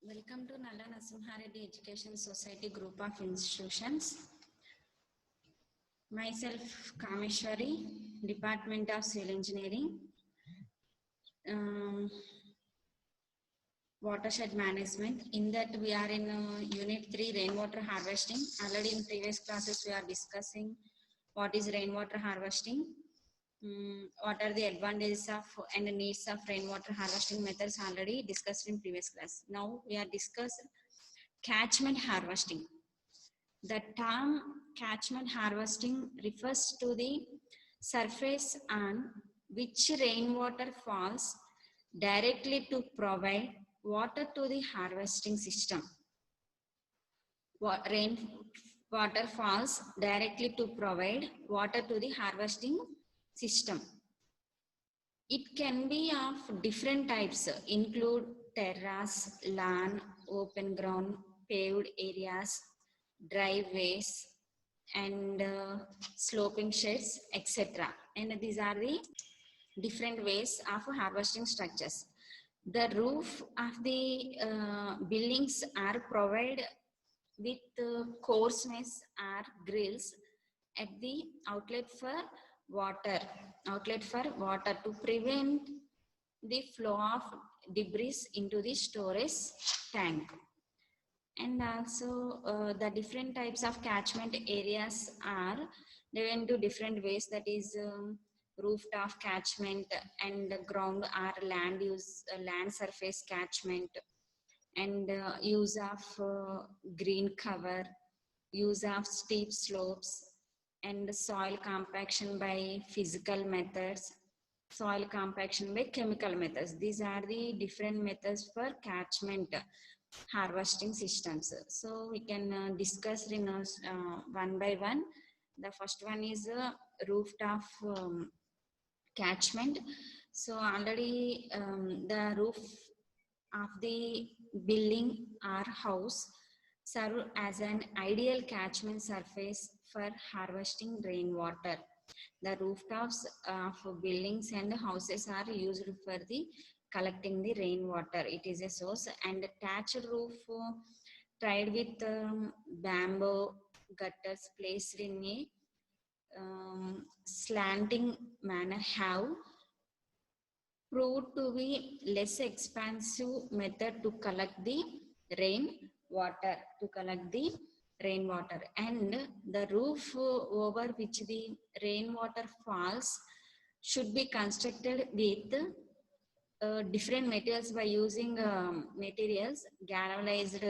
Welcome to Nalla Narasimhareddy Education Society group of institutions. Myself, Kameshwari, Department of Civil Engineering, Watershed Management. In that we are in Unit 3, Rainwater Harvesting. Already in previous classes we are discussing what is rainwater harvesting, what are the advantages of and the needs of rainwater harvesting methods already discussed in previous class. Now we are discussing catchment harvesting. The term catchment harvesting refers to the surface on which rainwater falls directly to provide water to the harvesting system. Rainwater falls directly to provide water to the harvesting system. It can be of different types, include terrace, lawn, open ground, paved areas, driveways, and sloping sheds, etc. And these are the different ways of harvesting structures. The roof of the buildings are provided with coarseness or grills at the outlet for water to prevent the flow of debris into the storage tank. And also the different types of catchment areas are divided into different ways, that is rooftop catchment and ground or land use, land surface catchment, and use of green cover, use of steep slopes, and soil compaction by physical methods, soil compaction by chemical methods. These are the different methods for catchment harvesting systems. So we can discuss one by one. The first one is rooftop catchment. So already the roof of the building or house serve as an ideal catchment surface for harvesting rainwater. The rooftops of buildings and houses are used for the collecting the rainwater. It is a source, and thatched roof tied with bamboo gutters placed in a slanting manner have proved to be less expensive method to collect the rainwater, and the roof over which the rainwater falls should be constructed with different materials by using galvanized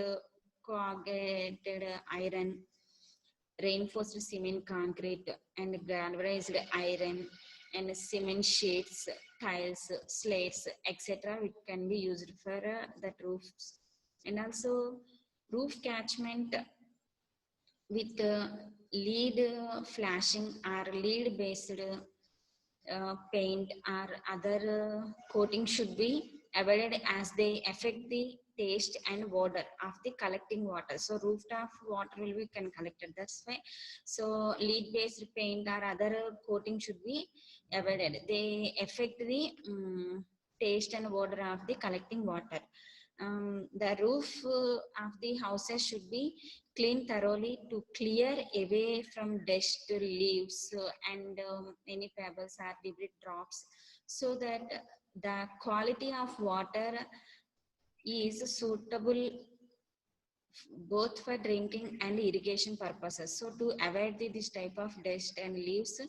corrugated iron, reinforced cement concrete, and galvanized iron, and cement sheets, tiles, slates, etc. which can be used for that roofs. And also roof catchment with lead flashing or lead based paint or other coating should be avoided, as they affect the taste and odor of the collecting water. So rooftop water will be collected, that's why. So lead based paint or other coating should be avoided. They affect the taste and odor of the collecting water. The roof of the houses should be cleaned thoroughly to clear away from dust, leaves, and any pebbles or debris drops, so that the quality of water is suitable both for drinking and irrigation purposes. So to avoid this type of dust and leaves,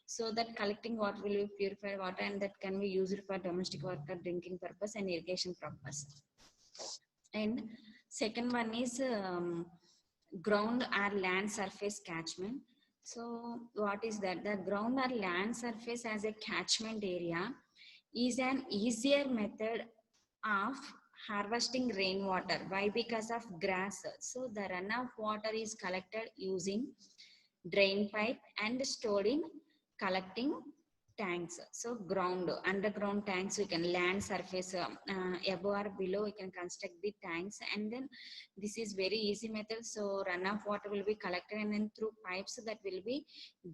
so that collecting water will be purified water, and that can be used for domestic water, drinking purpose, and irrigation purpose. And second one is ground or land surface catchment. So what is that? The ground or land surface as a catchment area is an easier method of harvesting rainwater. Why? Because of grass. So the runoff water is collected using drain pipe and stored in collecting tanks. So ground, underground tanks, we can land surface above or below, we can construct the tanks, and then this is very easy method. So runoff water will be collected, and then through pipes that will be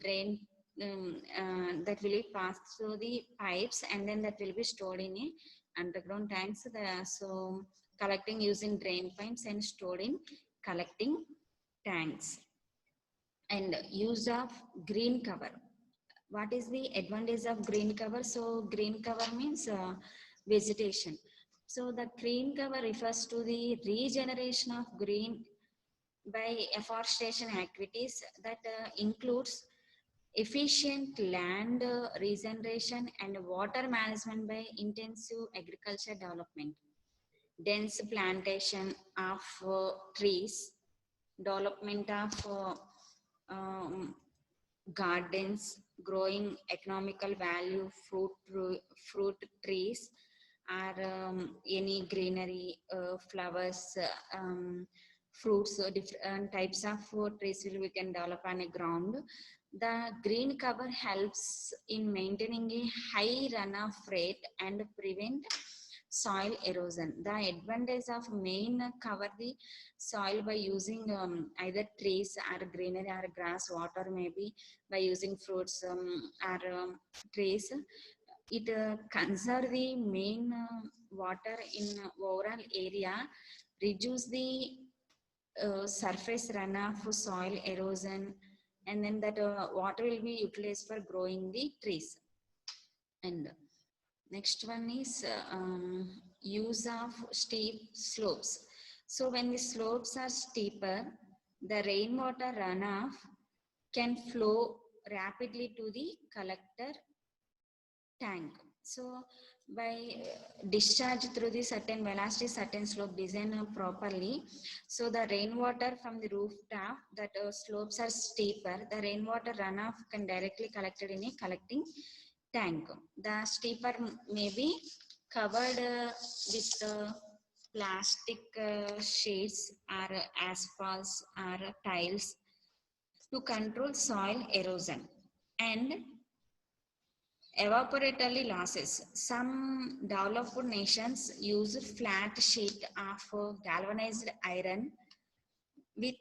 drained, that will be passed through the pipes, and then that will be stored in a underground tanks. So collecting using drain pipes and stored in collecting tanks. And use of green cover. What is the advantage of green cover? So green cover means vegetation. So the green cover refers to the regeneration of green by afforestation activities that includes efficient land regeneration and water management by intensive agriculture development, dense plantation of trees, development of gardens, growing economical value, fruit trees, or any greenery, flowers, fruits, different types of trees we can develop on a ground. The green cover helps in maintaining a high runoff rate and prevent soil erosion. The advantage of main cover the soil by using either trees or greenery or grass, water maybe by using fruits or trees. It conserve the main water in overall area, reduce the surface runoff, soil erosion, and then that water will be utilized for growing the trees. And next one is use of steep slopes. So when the slopes are steeper, the rainwater runoff can flow rapidly to the collector tank. So by discharge through the certain velocity, certain slope design properly, so the rainwater from the rooftop that slopes are steeper, the rainwater runoff can directly collected in a collecting tank. The steeper may be covered with plastic sheets or asphalts or tiles to control soil erosion and evaporatory losses. Some developed nations use flat sheet of galvanized iron with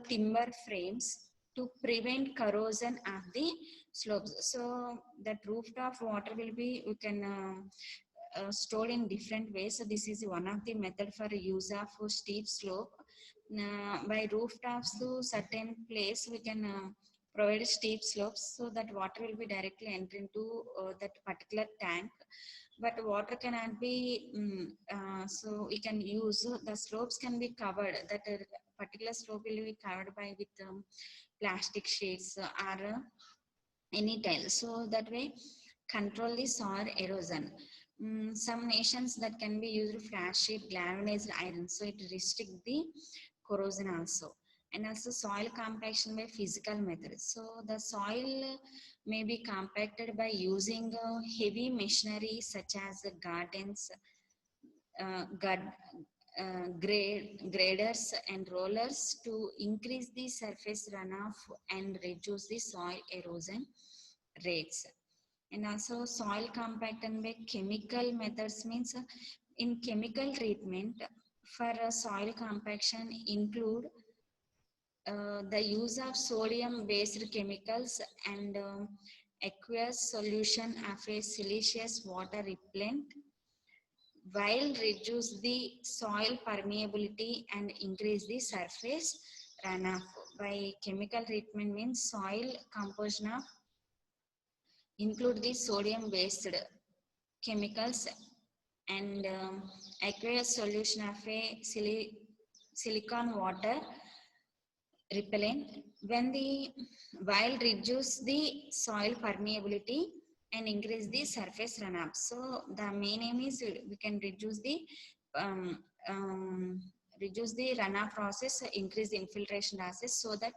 timber frames to prevent corrosion of the slopes. So that rooftop water will be, we can stored in different ways. So this is one of the method for use of steep slope. By rooftops to certain place, we can provide steep slopes so that water will be directly enter into that particular tank. But water cannot be, so we can use, the slopes can be covered, that particular slope will be covered by with plastic sheets or any tile. So that way control the soil erosion. Some nations that can be used flat sheet galvanized iron, so it restrict the corrosion also. And also soil compaction by physical methods. So the soil may be compacted by using heavy machinery such as gardens, graders and rollers to increase the surface runoff and reduce the soil erosion rates. And also soil compaction by chemical methods means in chemical treatment for soil compaction include the use of sodium based chemicals and aqueous solution of a siliceous water repellent while reduce the soil permeability and increase the surface runoff. By chemical treatment means soil composition of include the sodium based chemicals and aqueous solution of a silicon water repellent when the while reduce the soil permeability and increase the surface runoff. So the main aim is we can reduce the um, runoff process, increase the infiltration process, so that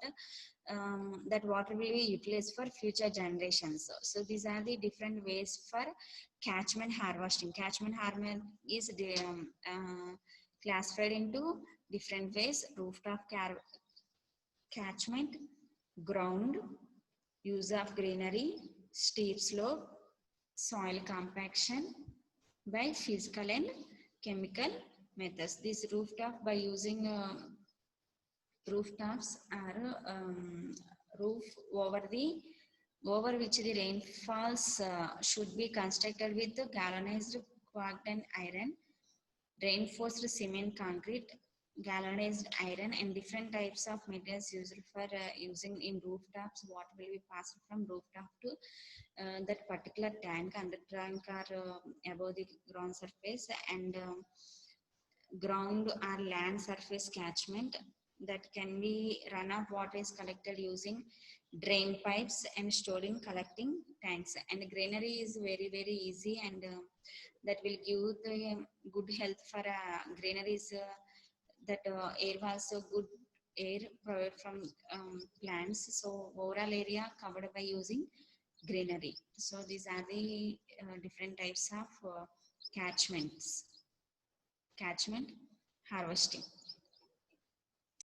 that water will be utilized for future generations. So these are the different ways for catchment harvesting. Catchment harvesting is classified into different ways: rooftop catchment, ground, use of greenery, steep slope, soil compaction by physical and chemical methods. This rooftop by using rooftops are roof over which the rainfalls should be constructed with the galvanized corked and iron reinforced cement concrete, galvanized iron, and different types of materials used for using in rooftops. Water will be passed from rooftop to that particular tank, under tank or above the ground surface, and ground or land surface catchment, that can be runoff water is collected using drain pipes and stored in collecting tanks. And greenery is very very easy, and that will give the good health for greeneries, that air was so good air provided from plants. So overall area covered by using greenery. So these are the different types of catchment harvesting.